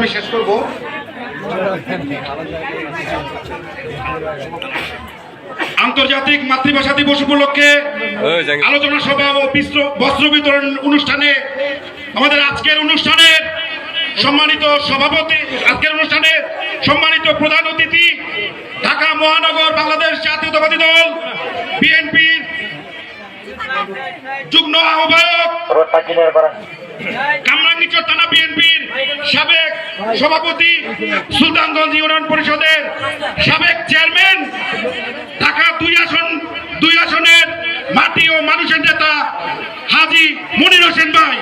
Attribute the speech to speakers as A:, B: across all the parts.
A: আমি শেষ করব। আন্তর্জাতিক মাতৃভাষা দিবস উপলক্ষে আলোচনা সভা ও বস্ত্র বিতরণ অনুষ্ঠানে আমাদের আজকের অনুষ্ঠানের সম্মানিত সভাপতি, আজকের অনুষ্ঠানের সম্মানিত প্রধান অতিথি, ঢাকা মহানগর বাংলাদেশ জাতীয়তাবাদী দল বিএনপির যুগ্ম আহ্বায়ক, কামরাঙ্গীরচর থানা বিএনপির সাবেক সভাপতি, সুলতানগঞ্জ ইউনিয়ন পরিষদের সাবেক চেয়ারম্যান, ঢাকা দুই আসনের মাটি ও মানুষের নেতা হাজী মনির হোসেন ভাই,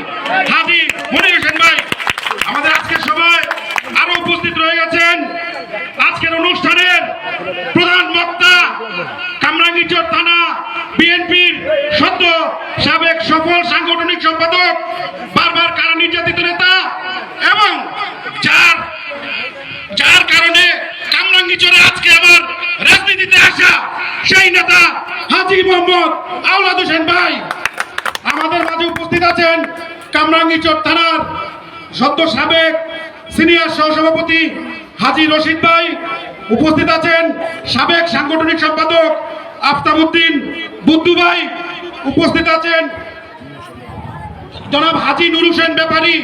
A: আমাদের আজকের সভায় আরো উপস্থিত রয়ে গেছেন আজকের অনুষ্ঠানের প্রধান বক্তা, কামরাঙ্গীরচর থানা বিএনপির সদ্য সাবেক সফল সাংগঠনিক সম্পাদক, বারবার কারা নির্যাতিত নেতা এবং যার কারণে কামরাঙ্গীরচরে আজকে আবার রাজনীতিতে আসা সেই নেতা হাজী মোহাম্মদ আওলাদ হোসেন ভাই আমাদের মাঝে উপস্থিত আছেন। কামরাঙ্গীরচর থানার সদ্য সাবেক সিনিয়র সহসভাপতি হাজী রশিদ ভাই উপস্থিত আছেন। সাবেক সাংগঠনিক সম্পাদক আফতাবউদ্দিন বুদ্ধু ভাই উপস্থিত আছেন। জনাব হাজী নুর হোসেন ব্যাপারী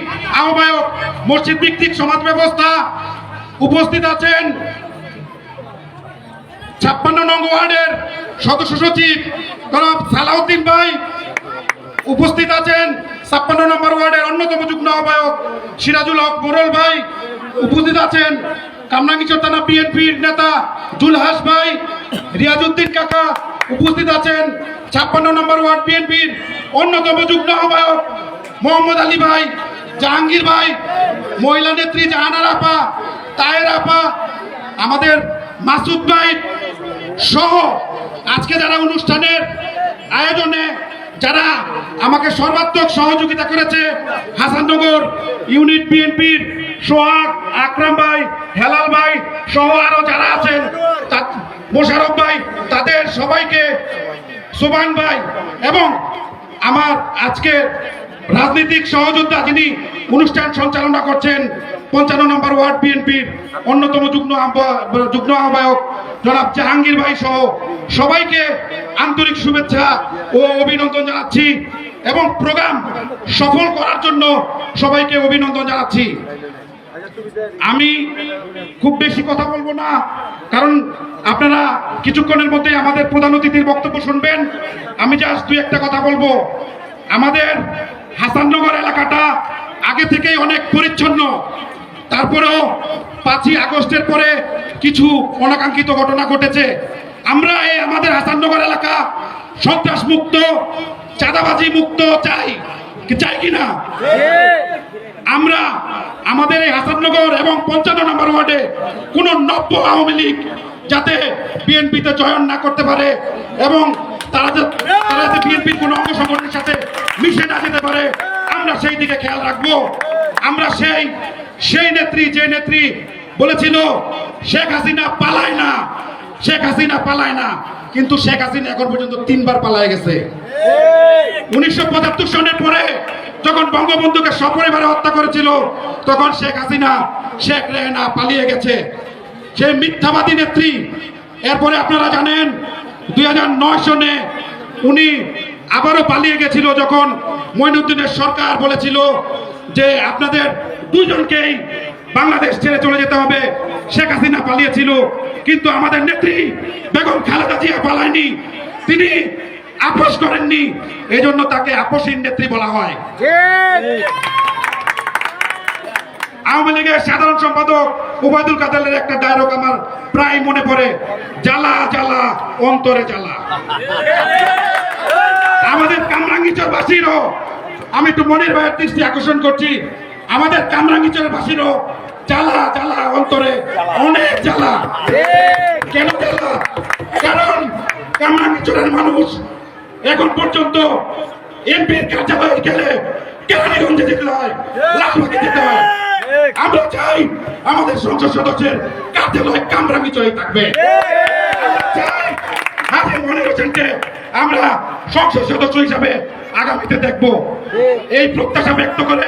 A: আহ্বায়ক মসজিদ ভিত্তিক সমাজ ব্যবস্থা উপস্থিত আছেন। 56 নং ওয়ার্ডের সদস্য সচিব জনাব সালাউদ্দিন ভাই উপস্থিত আছেন। 56 নম্বর ওয়ার্ডের অন্যতম যুগ্ম আহ্বায়ক সিরাজুল হক মোরল ভাই উপস্থিত আছেন। কামরাঙ্গীরচর থানা বিএনপির নেতা জুলহাস ভাই, রিয়াজউদ্দিন কাকা উপস্থিত আছেন। 56 নম্বর ওয়ার্ড বিএনপির অন্যতম যুগ্ম আহ্বায়ক মোহাম্মদ আলী ভাই, জাহাঙ্গীর ভাই, মহিলা নেত্রী জাহানার আপা, তায়ের আপা, আমাদের মাসুদ ভাই সহ আজকে যারা অনুষ্ঠানের আয়োজনে যারা আমাকে সর্বাত্মক সহযোগিতা করেছে, হাসাননগর ইউনিট বিএনপির সোহাগ, আকরাম ভাই, হেলাল ভাই সহ আরো যারা আছেন, মোশারফ ভাই, তাদের সবাইকে, সোবান ভাই এবং আমার আজকের রাজনৈতিক সহযোদ্ধা যিনি অনুষ্ঠান সঞ্চালনা করছেন 55 নম্বর ওয়ার্ড বিএনপির অন্যতম যুগ্ম আহ্বায়ক জনাব জাহাঙ্গীর ভাই সহ সবাইকে আন্তরিক শুভেচ্ছা ও অভিনন্দন জানাচ্ছি এবং প্রোগ্রাম সফল করার জন্য সবাইকে অভিনন্দন জানাচ্ছি। আমি খুব বেশি কথা বলবো না, কারণ আপনারা কিছুক্ষণের মধ্যে আমাদের প্রধান অতিথির বক্তব্য শুনবেন। আমি জাস্ট দুই একটা কথা বলবো। আমাদের হাসাননগর এলাকাটা আগে থেকেই অনেক পরিচ্ছন্ন, তারপরেও 5ই আগস্টের পরে কিছু অনাকাঙ্ক্ষিত ঘটনা ঘটেছে। আমরা এই আমাদের হাসাননগর এলাকা সন্ত্রাস মুক্ত, চাঁদাবাজি মুক্ত চাই কিনা? আমরা আমাদের এই হাসাননগর এবং 55 নম্বর ওয়ার্ডে কোন নব্য আওয়ামী লীগ যাতে বিএনপিতে জয়েন না করতে পারে এবং তারা যাতে বিএনপির কোন অঙ্গ সংগঠনের সাথে মিশে না যেতে পারে, আমরা সেই দিকে খেয়াল রাখবো। আমরা সেই নেত্রী, যে নেত্রী বলেছিল শেখ হাসিনা পালায় না, কিন্তু শেখ হাসিনা এখন পর্যন্ত 3 বার পালায় গেছে। 1975 সনের পরে যখন বঙ্গবন্ধুকে সপরিবারে হত্যা করেছিল তখন শেখ হাসিনা, শেখ রেহানা পালিয়ে গেছে, সে মিথ্যাবাদী নেত্রী। এরপরে আপনারা জানেন 2009 সনে উনি আবারও পালিয়ে গেছিল যখন মঈনুদ্দিনের সরকার বলেছিল যে আপনাদের দুজনকেই বাংলাদেশ ছেড়ে চলে যেতে হবে। শেখ হাসিনা পালিয়েছিল, কিন্তু আমাদের নেত্রী বেগম খালেদা জিয়া পালায়নি, তিনি আপোষ করেননি, এজন্য তাকে আপোষহীন নেত্রী বলা হয়। আওয়ামী লীগের সাধারণ সম্পাদক ওবায়দুল কাদেরের একটা ডায়লগ আমার প্রায় মনে পড়ে, জ্বালা জ্বালা অন্তরে জ্বালা। আমাদের কামরাঙ্গীরচর বাসীরও, আমি একটু মনির ভাইয়ের দৃষ্টি আকর্ষণ করছি, আমাদের কামরাঙ্গীরচর বাসীরও জ্বালা জ্বালা অন্তরে অনেক জ্বালা। কেন জ্বালা? কারণ কামরাঙ্গীরচরের মানুষ এখন পর্যন্ত এমপির কার্যালয়ে গেলে কেরানীগঞ্জে যেতে হয়, লালবাগে যেতে হয়। আমরা চাই আমাদের সংসদ সদস্যের কার্যালয় কামরাঙ্গীরচরেই থাকবে। হাজী মনির হোসেনকে আমরা সংসদ সদস্য হিসাবে আগামীতে দেখব, এই প্রত্যাশা ব্যক্ত করে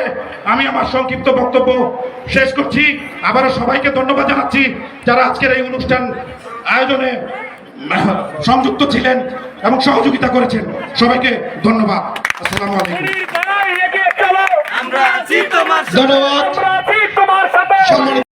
A: আমি আমার সংক্ষিপ্ত বক্তব্য শেষ করছি। আবারও সবাইকে ধন্যবাদ জানাচ্ছি যারা আজকের এই অনুষ্ঠান আয়োজনে সংযুক্ত ছিলেন এবং সহযোগিতা করেছেন। সবাইকে ধন্যবাদ। আসসালামু আলাইকুম।
B: ধন্যবাদ।